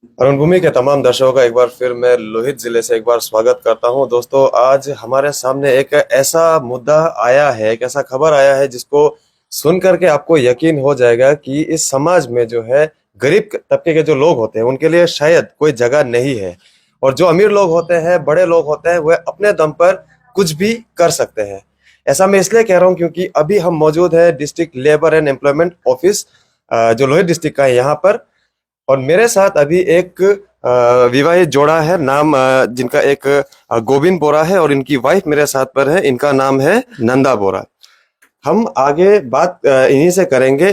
अरुण भूमि के तमाम दर्शकों का एक बार फिर मैं लोहित जिले से एक बार स्वागत करता हूं। दोस्तों, आज हमारे सामने एक ऐसा मुद्दा आया है, एक ऐसा खबर आया है जिसको सुन करके आपको यकीन हो जाएगा कि इस समाज में जो है गरीब तबके के जो लोग होते हैं उनके लिए शायद कोई जगह नहीं है। और जो अमीर लोग होते हैं, बड़े लोग होते हैं, वह अपने दम पर कुछ भी कर सकते हैं। ऐसा मैं इसलिए कह रहा हूं क्योंकि अभी हम मौजूद है district labour and employment office, जो लोहित डिस्ट्रिक्ट का है यहाँ पर। और मेरे साथ अभी एक विवाहित जोड़ा है, नाम जिनका एक गोविंद बोरा है और इनकी वाइफ मेरे साथ पर है, इनका नाम है नंदा बोरा। हम आगे बात इन्हीं से करेंगे।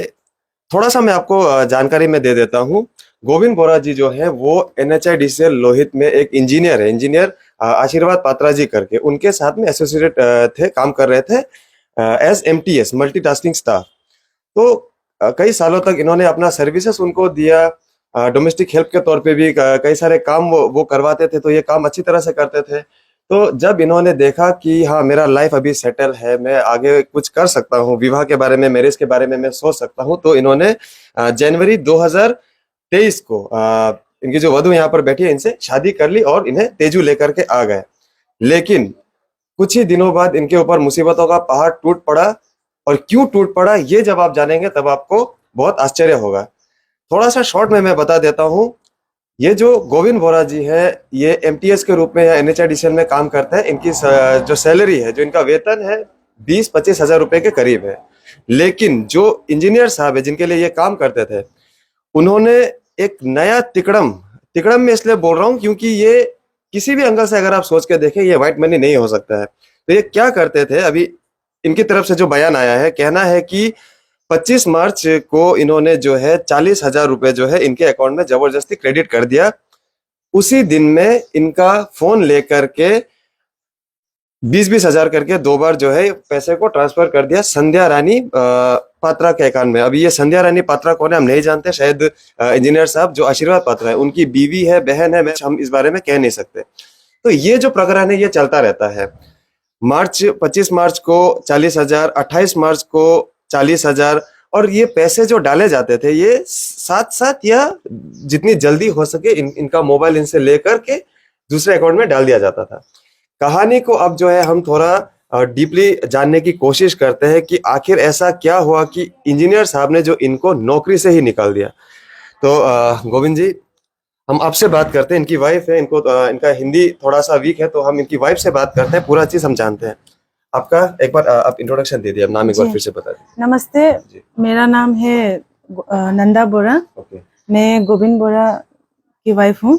थोड़ा सा मैं आपको जानकारी में दे देता हूँ। गोविंद बोरा जी जो है वो NHIDCL लोहित में एक इंजीनियर है, इंजीनियर आशीर्वाद पात्रा जी करके, उनके साथ में एसोसिएट थे, काम कर रहे थे एज MTS, मल्टीटास्किंग स्टाफ। तो कई सालों तक इन्होंने अपना सर्विसेज उनको दिया, डोमेस्टिक हेल्प के तौर पे भी कई सारे काम वो करवाते थे, तो ये काम अच्छी तरह से करते थे। तो जब इन्होंने देखा कि हाँ, मेरा लाइफ अभी सेटल है, मैं आगे कुछ कर सकता हूँ, विवाह के बारे में, मैरिज के बारे में मैं सोच सकता हूँ, तो इन्होंने जनवरी 2023 को इनकी जो वधु यहाँ पर बैठी है, इनसे शादी कर ली और इन्हें तेजू लेकर के आ गए। लेकिन कुछ ही दिनों बाद इनके ऊपर मुसीबतों का पहाड़ टूट पड़ा। और क्यों टूट पड़ा, ये जब आप जानेंगे तब आपको बहुत आश्चर्य होगा। थोड़ा सा शॉर्ट में मैं बता देता हूँ। ये जो गोविंद बोरा जी है, ये MTS के रूप में या NHIDCL में काम करते हैं। इनकी जो सैलरी है, जो इनका वेतन है, 20-25 हजार रुपए के करीब है। लेकिन जो इंजीनियर साहब है जिनके लिए ये काम करते थे, उन्होंने एक नया तिकड़म, तिकड़म में इसलिए बोल रहा हूँ क्योंकि ये किसी भी एंगल से अगर आप सोच के देखें, ये व्हाइट मनी नहीं हो सकता है। तो ये क्या करते थे, अभी इनकी तरफ से जो बयान आया है, कहना है कि 25 मार्च को इन्होंने जो है 40,000 रुपए जो है इनके अकाउंट में जबरदस्ती क्रेडिट कर दिया। उसी दिन में इनका फोन लेकर के 20-20 हजार करके 2 बार जो है पैसे को ट्रांसफर कर दिया संध्या रानी पात्रा के अकाउंट में। अभी ये संध्या रानी पात्रा कौन है हम नहीं जानते, शायद इंजीनियर साहब जो आशीर्वाद पात्रा है उनकी बीवी है, बहन है, हम इस बारे में कह नहीं सकते। तो ये जो प्रकरण है ये चलता रहता है। 25 मार्च को 40,000, 28 मार्च को 40,000, और ये पैसे जो डाले जाते थे ये साथ साथ या जितनी जल्दी हो सके इनका मोबाइल इनसे लेकर के दूसरे अकाउंट में डाल दिया जाता था। कहानी को अब जो है हम थोड़ा डीपली जानने की कोशिश करते हैं कि आखिर ऐसा क्या हुआ कि इंजीनियर साहब ने जो इनको नौकरी से ही निकाल दिया। तो गोविंद जी, हम आपसे बात करते हैं। इनकी वाइफ है, इनको इनका हिंदी थोड़ा सा वीक है, तो हम इनकी वाइफ से बात करते हैं, पूरा चीज हम जानते हैं। आपका एक बार आप इंट्रोडक्शन दे दिए, नाम एक बार फिर से बता दीजिए। नमस्ते, मेरा नाम है नंदा बोरा। ओके। मैं गोविंद बोरा की वाइफ हूँ।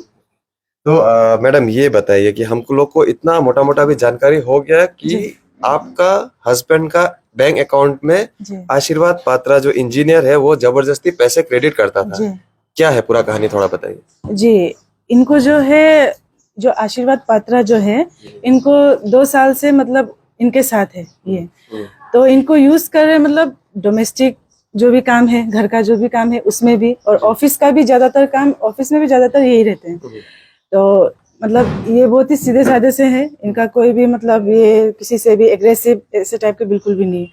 तो मैडम ये बताइए कि हम लोग को इतना मोटा मोटा भी जानकारी हो गया कि आपका हस्बैंड का बैंक अकाउंट में आशीर्वाद पात्रा जो इंजीनियर है वो जबरदस्ती पैसे क्रेडिट करता था। क्या है पूरा कहानी, थोड़ा बताइए। जी, इनको जो है, जो आशीर्वाद पात्रा जो है, इनको 2 साल से मतलब इनके साथ है ये। तो इनको यूज कर रहे, मतलब डोमेस्टिक जो भी काम है, घर का जो भी काम है उसमें भी, और ऑफिस का भी ज्यादातर काम, ऑफिस में भी ज्यादातर यही रहते हैं। तो मतलब ये बहुत ही सीधे साधे से हैं, इनका कोई भी मतलब ये किसी से भी एग्रेसिव ऐसे टाइप के बिल्कुल भी नहीं।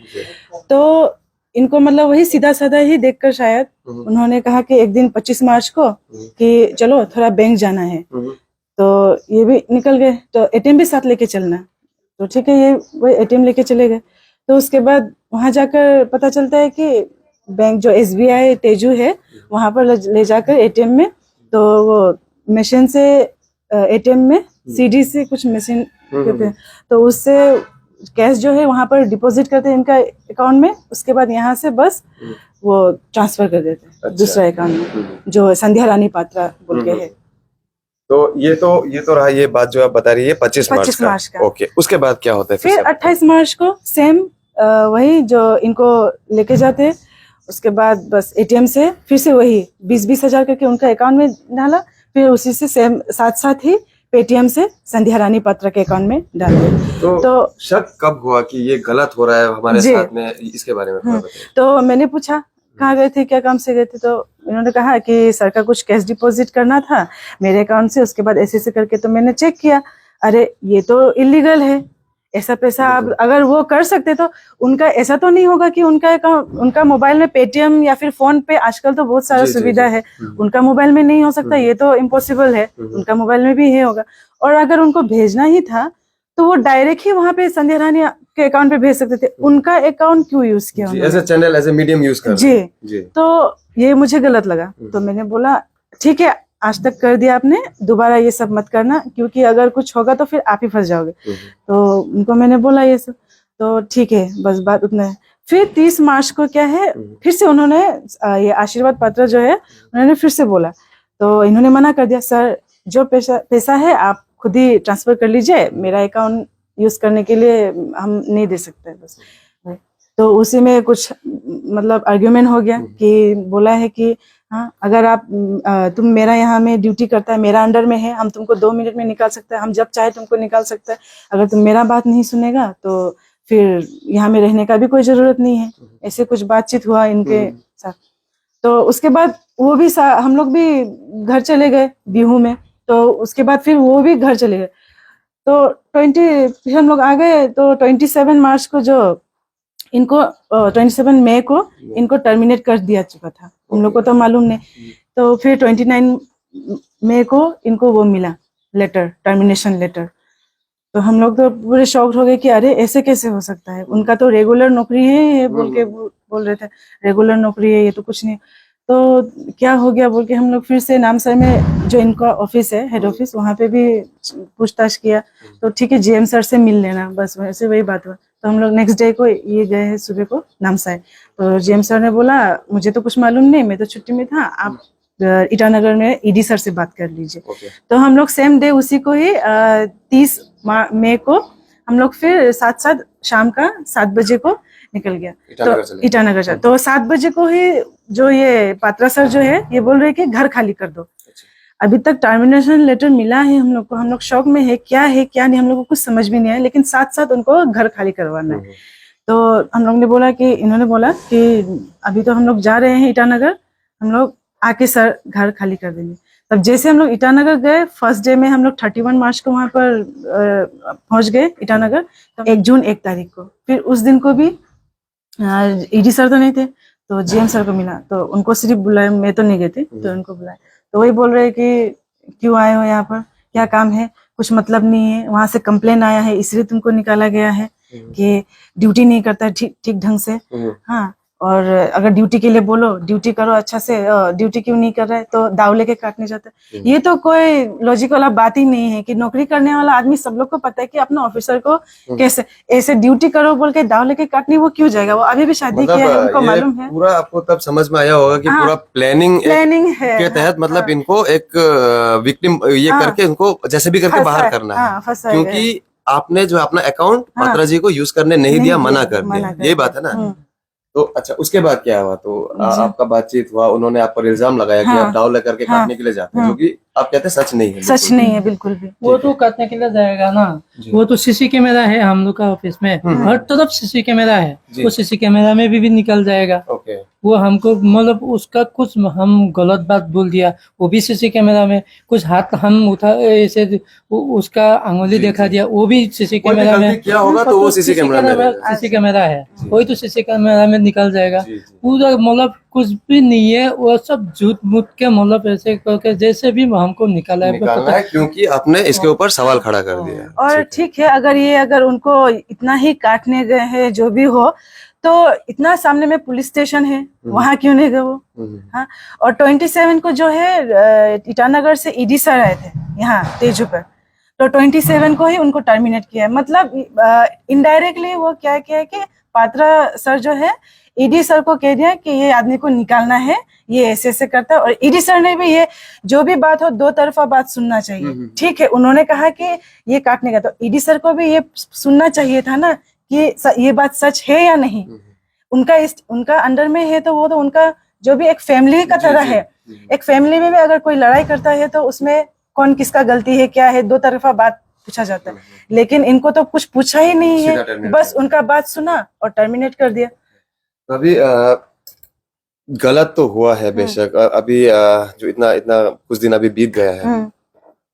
तो इनको मतलब वही सीधा साधा ही देखकर शायद उन्होंने कहा कि एक दिन 25 मार्च को कि चलो थोड़ा बैंक जाना है, तो ये भी निकल गए। तो ATM भी साथ लेके चलना, तो ठीक है, ये वही ATM लेके चले गए। तो उसके बाद वहां जाकर पता चलता है कि बैंक जो SBI तेजू है वहां पर ले जाकर ATM में, तो वो मशीन से ATM में CD से कुछ मशीन कहते हैं, तो उससे कैश जो है वहां पर डिपॉजिट करते हैं इनका अकाउंट में। उसके बाद यहाँ से बस वो ट्रांसफर कर देते हैं। अच्छा। दूसरा अकाउंट में जो संध्या रानी पात्रा बोल के है। तो ये तो रहा, ये बात जो आप बता रही है 25 मार्च का। ओके, उसके बाद क्या होता है फिर 28 मार्च को सेम वही जो इनको लेके जाते हैं। उसके बाद बस ATM से फिर से वही 20-20 हजार करके उनका अकाउंट में डाला, फिर उसी से सेम साथ साथ ही पेटीएम से संध्या रानी पात्रा के अकाउंट में डाल दिया। तो शक कब हुआ कि ये गलत हो रहा है हमारे साथ में, इसके बारे में तो मैंने पूछा कहाँ गए थे, क्या काम से गए थे, तो इन्होंने कहा कि सर का कुछ कैश डिपॉजिट करना था मेरे अकाउंट से, उसके बाद ऐसे करके। तो मैंने चेक किया, अरे ये तो इलीगल है, ऐसा पैसा आप अगर वो कर सकते तो उनका ऐसा तो नहीं होगा कि उनका अकाउंट, उनका मोबाइल में पेटीएम या फिर फोन पे, आजकल तो बहुत सारा जी, जी, सुविधा जी। है, उनका मोबाइल में नहीं हो सकता, ये तो इम्पॉसिबल है, उनका मोबाइल में भी है होगा। और अगर उनको भेजना ही था तो वो डायरेक्ट ही वहां पे संध्या रानी के अकाउंट पे भेज सकते थे, उनका अकाउंट क्यों यूज किया जी, उन्होंने? As a channel, as a medium use कर रहे हैं। जी। तो ये मुझे गलत लगा, तो मैंने बोला ठीक है, आज तक कर दिया आपने, दोबारा ये सब मत करना, क्योंकि अगर कुछ होगा तो फिर आप ही फंस जाओगे। तो उनको मैंने बोला ये सब, तो ठीक है, बस बात उतना है। फिर 30 मार्च को क्या है, फिर से उन्होंने ये आशीर्वाद पत्र जो है उन्होंने फिर से बोला, तो इन्होंने मना कर दिया, सर जो पैसा है आप खुद ही ट्रांसफर कर लीजिए, मेरा अकाउंट यूज करने के लिए हम नहीं दे सकते बस। तो उसी में कुछ मतलब आर्ग्यूमेंट हो गया कि बोला है कि हाँ, अगर आप तुम मेरा यहाँ में ड्यूटी करता है, मेरा अंडर में है, हम तुमको 2 मिनट में निकाल सकते हैं, हम जब चाहे तुमको निकाल सकते हैं, अगर तुम मेरा बात नहीं सुनेगा तो फिर यहाँ में रहने का भी कोई जरूरत नहीं है। ऐसे कुछ बातचीत हुआ इनके साथ। तो उसके बाद वो भी हम लोग भी घर चले गए बिहू में, तो उसके बाद फिर वो भी घर चले गए। तो 20 हम लोग आ गए, तो 27 मार्च को जो इनको 27 मई को इनको टर्मिनेट कर दिया चुका था, हम लोग को तो मालूम नहीं। तो फिर 29 मई को इनको वो मिला लेटर, टर्मिनेशन लेटर। तो हम लोग तो पूरे शॉक्ड हो गए कि अरे ऐसे कैसे हो सकता है, उनका तो रेगुलर नौकरी है बोल के बोल रहे थे, रेगुलर नौकरी है, ये तो कुछ नहीं। तो क्या हो गया बोल के हम लोग फिर से नामसाई में जो इनका ऑफिस है, हेड ऑफिस, वहाँ पे भी पूछताछ किया। तो ठीक है, जीएम सर से मिल लेना, बस वैसे वही बात हुआ। तो हम लोग नेक्स्ट डे को ये गए हैं सुबह को नामसाई। तो जीएम सर ने बोला मुझे तो कुछ मालूम नहीं, मैं तो छुट्टी में था, आप ईटानगर में ईडी सर से बात कर लीजिए। तो हम लोग सेम डे उसी को ही 30 मई को हम लोग फिर साथ शाम का 7 बजे को निकल गया। तो ईटानगर चला, तो 7 बजे को ही जो ये पात्रा सर जो है ये बोल रहे कि घर खाली कर दो। अभी तक टर्मिनेशन लेटर मिला है हम लोग को, हम लोग शौक में है क्या नहीं, हम लोग को कुछ समझ भी नहीं आया, लेकिन साथ साथ उनको घर खाली करवाना है। तो हम लोग ने बोला कि, इन्होंने बोला कि अभी तो हम लोग जा रहे हैं ईटानगर, हम लोग आके सर घर खाली कर देंगे। तब जैसे हम लोग ईटानगर गए, फर्स्ट डे में हम लोग 31 मार्च को वहां पर पहुंच गए ईटानगर, 1 जून 1 तारीख को। फिर उस दिन को भी ईडी सर तो नहीं थे, तो जीएम सर को मिला, तो उनको सिर्फ बुलाया, मैं तो नहीं गई थी, तो उनको बुलाया। तो वही बोल रहे कि क्यों आए हो यहाँ पर, क्या काम है, कुछ मतलब नहीं है, वहां से कंप्लेन आया है इसलिए तुमको निकाला गया है कि ड्यूटी नहीं करता है ठीक ढंग से। हाँ, और अगर ड्यूटी के लिए बोलो, ड्यूटी करो अच्छा से, ड्यूटी क्यों नहीं कर रहे, तो दाव लेके काटने जाते हैं। ये तो कोई लॉजिक वाला बात ही नहीं है कि नौकरी करने वाला आदमी, सब लोग को पता है कि अपने ऑफिसर को कैसे ऐसे ड्यूटी करो बोल के दाव लेके काटने वो क्यों जाएगा, वो अभी भी शादी किया है, उनको मालूम है। पूरा आपको तब समझ में आया होगा कि पूरा प्लानिंग है के तहत, मतलब इनको एक विक्टिम ये करके इनको जैसे भी करके बाहर करना है, क्योंकि आपने जो अपना अकाउंट पात्रा जी को यूज करने नहीं दिया, मना कर दिया, यही बात है ना। तो अच्छा, उसके बाद क्या हुआ? तो आपका बातचीत हुआ, उन्होंने आप पर इल्जाम लगाया कि आप दाव लेकर के काटने के लिए जाते हैं, जो कि आप कहते हैं सच नहीं है। सच नहीं है बिल्कुल भी। वो तो काटने के लिए जाएगा ना, वो तो सीसी कैमरा है हम लोग का ऑफिस में, हर तरफ सीसी कैमरा है, वो सीसी कैमरा में भी निकल जाएगा। वो हमको मतलब उसका कुछ हम गलत बात बोल दिया, वो भी सीसी कैमरा में, कुछ हाथ हम उठा ऐसे उसका अंगुली देखा दिया, वो भी सीसी कैमरा में क्या होगा, तो वो सीसी कैमरा है, वही तो सीसी कैमरा में निकल जाएगा। पूरा मतलब कुछ भी नहीं है, वो सब झूठ मूठ के मतलब ऐसे करके जैसे भी हमको निकालना है, क्योंकि आपने इसके ऊपर सवाल खड़ा कर दिया। और ठीक है, अगर उनको इतना ही काटने गए हैं जो भी हो, तो इतना सामने में पुलिस स्टेशन है, वहां क्यों नहीं गए वो? हाँ, और 27 को जो है ईटानगर से ईडी सर आए थे यहाँ तेजू पर, तो 27 को ही उनको टर्मिनेट किया है। मतलब इनडायरेक्टली वो क्या किया है कि पात्रा सर जो है ईडी सर को कह दिया कि ये आदमी को निकालना है, ये ऐसे ऐसे करता है। और ईडी सर ने भी ये जो भी बात हो 2 तरफा बात सुनना चाहिए। ठीक है, उन्होंने कहा कि ये काटने का, तो ईडी सर को भी ये सुनना चाहिए था ना कि ये बात सच है या नहीं। उनका अंडर में है, तो वो तो उनका जो भी एक फैमिली का तरह है। एक फैमिली में भी अगर कोई लड़ाई करता है तो उसमें कौन किसका गलती है क्या है, 2 तरफा बात पूछा जाता है। लेकिन इनको तो कुछ पूछा ही नहीं है, बस उनका बात सुना और टर्मिनेट कर दिया। अभी गलत तो हुआ है बेशक, अभी जो इतना कुछ दिन अभी बीत गया है,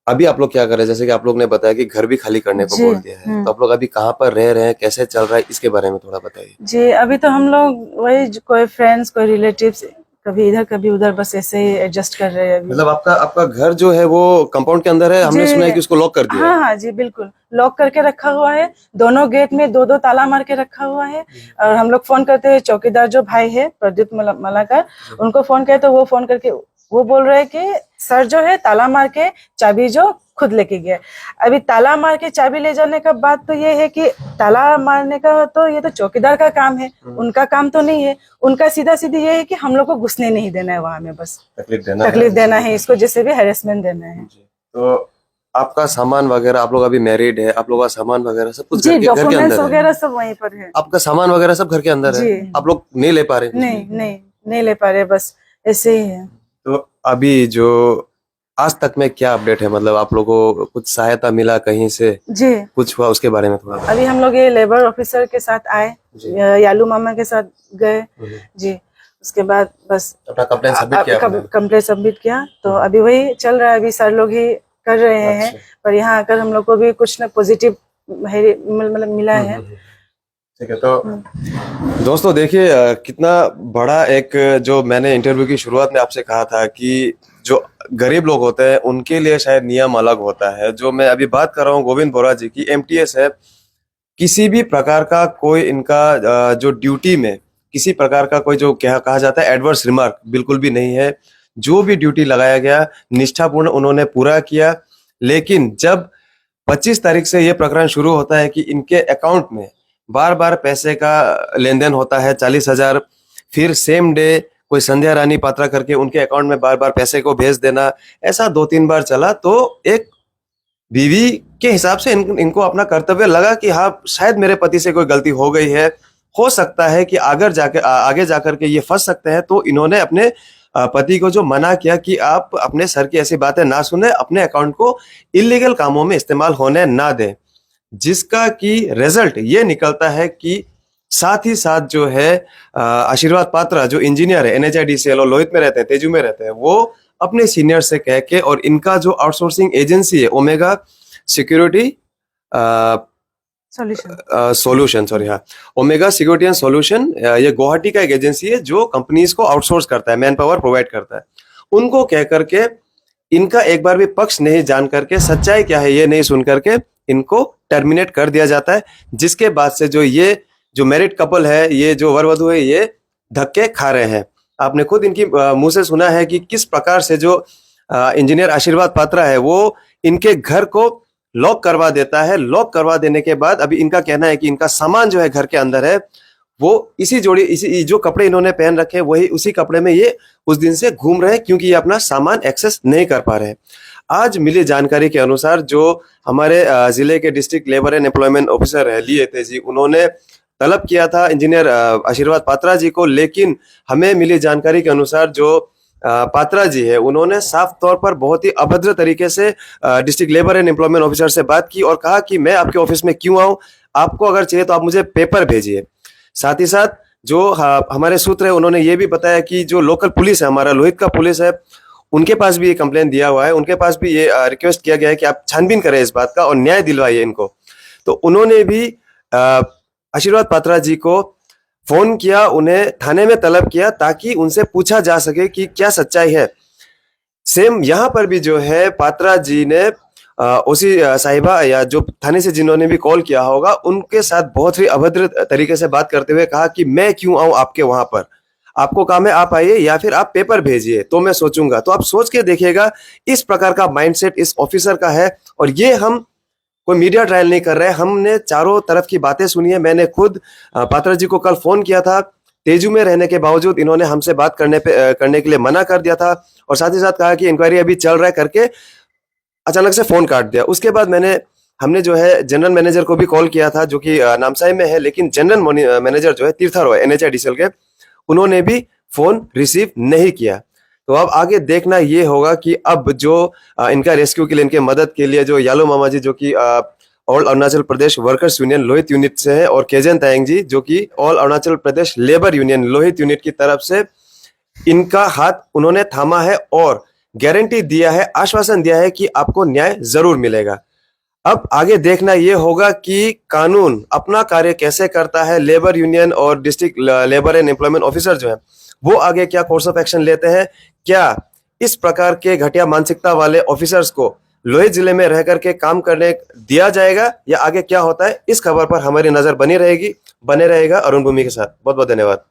अभी आप लोग क्या कर रहे हैं? जैसे कि आप लोग ने बताया कि घर भी खाली करने को जी, बोल दिया है, तो आप लोग अभी कहाँ पर रह रहे हैं, कैसे चल रहा है, इसके बारे में थोड़ा बताइए। जी, अभी तो हम लोग वही कोई फ्रेंड्स कोई रिलेटिव्स कभी इधर कभी उधर बस ऐसे ही एडजस्ट कर रहे हैं अभी। मतलब आपका आपका घर जो है वो कंपाउंड के अंदर है, हमने जी। सुना है कि उसको लॉक कर दिया है। हाँ हाँ जी, बिल्कुल लॉक करके रखा हुआ है, दोनों गेट में दो दो ताला मार के रखा हुआ है। और हम लोग फोन करते हैं, चौकीदार जो भाई है प्रदीप मलाकर, उनको फोन किया तो वो फोन करके वो बोल रहे हैं कि सर जो है ताला मार के चाबी जो खुद लेके गया। अभी ताला मार के चाबी ले जाने का बात तो ये है कि ताला मारने का तो ये तो चौकीदार का काम है, उनका काम तो नहीं है। उनका सीधा सीधी ये है कि हम लोग को घुसने नहीं देना है वहां में, बस तकलीफ देना है इसको, जैसे भी हैरेसमेंट देना है। तो आपका सामान वगैरह, आप लोग अभी मैरिड है, आप लोग का सामान वगैरह सब कुछ जी, घर के डॉक्यूमेंट्स अंदर है? वगैरह सब वहीं पर है। आपका सामान वगैरह सब घर के अंदर है? जी। आप लोग नहीं ले पा रहे कुछ भी? नहीं ले पा रहे, बस ऐसे ही है। तो अभी जो आज तक में क्या अपडेट है, मतलब आप लोगों को कुछ सहायता मिला कहीं से, जी, कुछ हुआ उसके बारे में थोड़ा अभी हम लोग ये लेबर ऑफिसर के साथ आए, यालू मामा के साथ गए जी। उसके बाद बस अपना कंप्लेन सबमिट किया आपने? कंप्लेंट सबमिट किया, तो अभी वही चल रहा है। अभी सर लोग ही कर रहे हैं, पर यहाँ आकर हम लोग को भी कुछ ना पॉजिटिव मतलब मिला है। ठीक है। तो दोस्तों देखिए कितना बड़ा एक, जो मैंने इंटरव्यू की शुरुआत में आपसे कहा था कि जो गरीब लोग होते हैं उनके लिए शायद नियम अलग होता है। जो मैं अभी बात कर रहा हूँ गोविंद बोरा जी की, एमटीएस है, किसी भी प्रकार का कोई इनका जो ड्यूटी में किसी प्रकार का कोई जो कहा जाता है एडवर्स रिमार्क बिल्कुल भी नहीं है। जो भी ड्यूटी लगाया गया निष्ठापूर्ण उन्होंने पूरा किया। लेकिन जब 25 तारीख से ये प्रकरण शुरू होता है कि इनके अकाउंट में बार बार पैसे का लेन देन होता है 40,000, फिर सेम डे कोई संध्या रानी पात्रा करके उनके अकाउंट में बार बार पैसे को भेज देना, ऐसा 2-3 बार चला। तो एक बीवी के हिसाब से इनको अपना कर्तव्य लगा कि हाँ शायद मेरे पति से कोई गलती हो गई है, हो सकता है कि आगे जाकर के ये फंस सकते हैं। तो इन्होंने अपने पति को जो मना किया कि आप अपने सर की ऐसी बातें ना सुने, अपने अकाउंट को इलीगल कामों में इस्तेमाल होने ना दें, जिसका कि रिजल्ट ये निकलता है कि साथ ही साथ जो है आशीर्वाद पात्रा जो इंजीनियर है NHIDCL और लोहित में रहते हैं, तेजू में रहते हैं, वो अपने सीनियर से कह के और इनका जो आउटसोर्सिंग एजेंसी है ओमेगा सिक्योरिटी सॉल्यूशन, सॉरी हाँ, ओमेगा सिक्योरिटी एंड सॉल्यूशन, ये गुवाहाटी का एक एजेंसी है जो कंपनीज को आउटसोर्स करता है, मैन पावर प्रोवाइड करता है। उनको कह करके इनका एक बार भी पक्ष नहीं जान करके, सच्चाई क्या है ये नहीं सुन करके इनको टर्मिनेट कर दिया जाता है। जिसके बाद से ये जो मैरिड कपल है, ये जो वर वधू है, ये धक्के खा रहे हैं। आपने खुद इनकी मुंह से सुना है कि किस प्रकार से जो इंजीनियर आशीर्वाद पात्रा है वो इनके घर को लॉक करवा देता है। लॉक करवा देने के बाद अभी इनका कहना है कि इनका सामान जो है घर के अंदर है, वो इसी जो कपड़े इन्होंने पहन रखे वही उसी कपड़े में ये उस दिन से घूम रहे हैं, क्योंकि ये अपना सामान एक्सेस नहीं कर पा रहे हैं। आज मिली जानकारी के अनुसार जो हमारे जिले के district labour and employment officer है लिए थे जी, उन्होंने तलब किया था इंजीनियर आशीर्वाद पात्रा जी को, लेकिन हमें मिली जानकारी के अनुसार जो पात्रा जी है उन्होंने साफ तौर पर बहुत ही अभद्र तरीके से district labour and employment officer से बात की और कहा कि मैं आपके ऑफिस में क्यों आऊं, आपको अगर चाहिए तो आप मुझे पेपर भेजिए। साथ ही साथ जो हमारे सूत्र है उन्होंने ये भी बताया कि जो लोकल पुलिस है, हमारा लोहित का पुलिस है, उनके पास भी ये कंप्लेन दिया हुआ है, उनके पास भी ये रिक्वेस्ट किया गया है कि आप छानबीन करें इस बात का और न्याय दिलवाइए इनको। तो उन्होंने भी आशीर्वाद पात्रा जी को फोन किया, उन्हें थाने में तलब किया ताकि उनसे पूछा जा सके कि क्या सच्चाई है। सेम यहाँ पर भी जो है पात्रा जी ने ओसी साहिबा या जो थाने से जिन्होंने भी कॉल किया होगा उनके साथ बहुत ही अभद्र तरीके से बात करते हुए कहा कि मैं क्यों आऊं आपके वहां पर, आपको काम है आप आइए या फिर आप पेपर भेजिए तो मैं सोचूंगा। तो आप सोच के देखिएगा इस प्रकार का माइंडसेट इस ऑफिसर का है। और ये हम कोई मीडिया ट्रायल नहीं कर रहे हैं, हमने चारों तरफ की बातें सुनी है। मैंने खुद पात्रा जी को कल फोन किया था, तेजू में रहने के बावजूद इन्होंने हमसे बात करने के लिए मना कर दिया था और साथ ही साथ कहा कि इंक्वायरी अभी चल रहा है करके अचानक से फोन काट दिया। उसके बाद हमने जो है जनरल मैनेजर को भी कॉल किया था जो कि नामसाई में है, लेकिन जनरल मैनेजर जो है तीर्था रॉय NHIDCL के, उन्होंने भी फोन रिसीव नहीं किया। तो अब आगे देखना ये होगा कि अब जो इनका रेस्क्यू के लिए, इनके मदद के लिए जो यालो मामा जी जो कि all Arunachal Pradesh workers union Lohit unit से है और केजन तायंग जी जो कि all Arunachal Pradesh labour union Lohit unit की तरफ से इनका हाथ उन्होंने थामा है और गारंटी दिया है, आश्वासन दिया है कि आपको न्याय जरूर मिलेगा। अब आगे देखना ये होगा कि कानून अपना कार्य कैसे करता है। लेबर यूनियन और district labour and employment officer जो है वो आगे क्या कोर्स ऑफ एक्शन लेते हैं। क्या इस प्रकार के घटिया मानसिकता वाले ऑफिसर्स को लोहित जिले में रह करके काम करने दिया जाएगा या आगे क्या होता है, इस खबर पर हमारी नजर बनी रहेगी। बने रहेगा अरुण भूमि के साथ। बहुत बहुत धन्यवाद।